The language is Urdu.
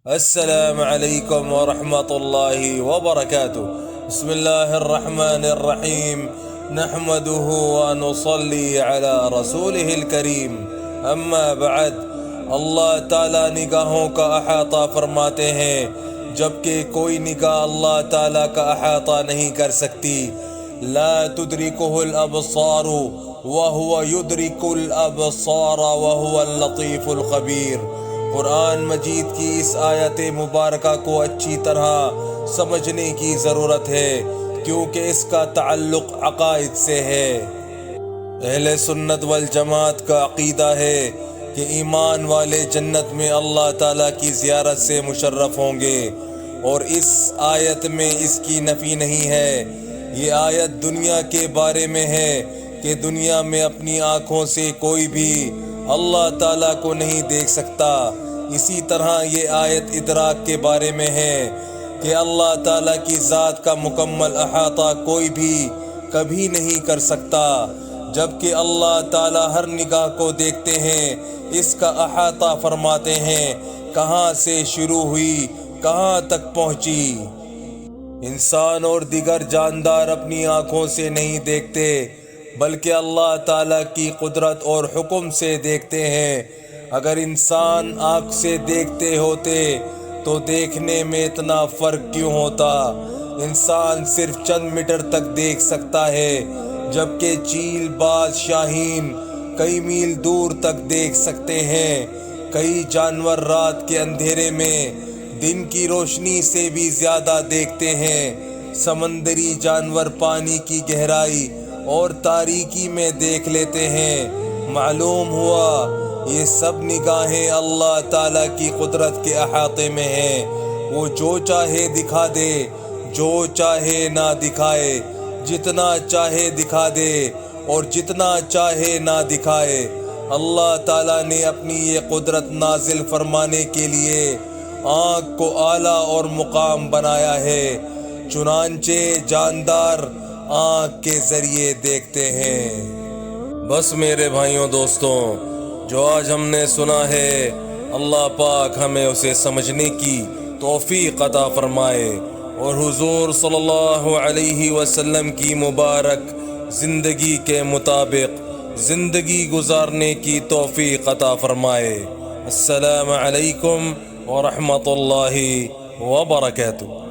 السلام عليكم ورحمة الله وبركاته. بسم الله الرحمن الرحيم. نحمده ونصلي على رسوله الكريم. اما بعد، اللہ تعالیٰ نگاہوں کا احاطہ فرماتے ہیں، جبکہ کوئی نگاہ اللہ تعالیٰ کا احاطہ نہیں کر سکتی۔ لا تدرکہ الابصار وہو یدرک الابصار وہو اللطیف الخبیر۔ قرآن مجید کی اس آیت مبارکہ کو اچھی طرح سمجھنے کی ضرورت ہے، کیونکہ اس کا تعلق عقائد سے ہے۔ اہل سنت والجماعت کا عقیدہ ہے کہ ایمان والے جنت میں اللہ تعالیٰ کی زیارت سے مشرف ہوں گے، اور اس آیت میں اس کی نفی نہیں ہے۔ یہ آیت دنیا کے بارے میں ہے کہ دنیا میں اپنی آنکھوں سے کوئی بھی اللہ تعالیٰ کو نہیں دیکھ سکتا۔ اسی طرح یہ آیت ادراک کے بارے میں ہے کہ اللہ تعالیٰ کی ذات کا مکمل احاطہ کوئی بھی کبھی نہیں کر سکتا، جبکہ اللہ تعالیٰ ہر نگاہ کو دیکھتے ہیں، اس کا احاطہ فرماتے ہیں، کہاں سے شروع ہوئی کہاں تک پہنچی۔ انسان اور دیگر جاندار اپنی آنکھوں سے نہیں دیکھتے، بلکہ اللہ تعالیٰ کی قدرت اور حکم سے دیکھتے ہیں۔ اگر انسان آنکھ سے دیکھتے ہوتے تو دیکھنے میں اتنا فرق کیوں ہوتا؟ انسان صرف چند میٹر تک دیکھ سکتا ہے، جبکہ چیل باز شاہین کئی میل دور تک دیکھ سکتے ہیں۔ کئی جانور رات کے اندھیرے میں دن کی روشنی سے بھی زیادہ دیکھتے ہیں۔ سمندری جانور پانی کی گہرائی اور تاریکی میں دیکھ لیتے ہیں۔ معلوم ہوا یہ سب نگاہیں اللہ تعالیٰ کی قدرت کے احاطے میں ہیں۔ وہ جو چاہے دکھا دے، جو چاہے نہ دکھائے، جتنا چاہے دکھا دے اور جتنا چاہے نہ دکھائے۔ اللہ تعالیٰ نے اپنی یہ قدرت نازل فرمانے کے لیے آنکھ کو اعلیٰ اور مقام بنایا ہے، چنانچہ جاندار آنکھ کے ذریعے دیکھتے ہیں۔ بس میرے بھائیوں دوستوں، جو آج ہم نے سنا ہے، اللہ پاک ہمیں اسے سمجھنے کی توفیق عطا فرمائے، اور حضور صلی اللہ علیہ وسلم کی مبارک زندگی کے مطابق زندگی گزارنے کی توفیق عطا فرمائے۔ السلام علیکم ورحمۃ اللہ وبرکاتہ۔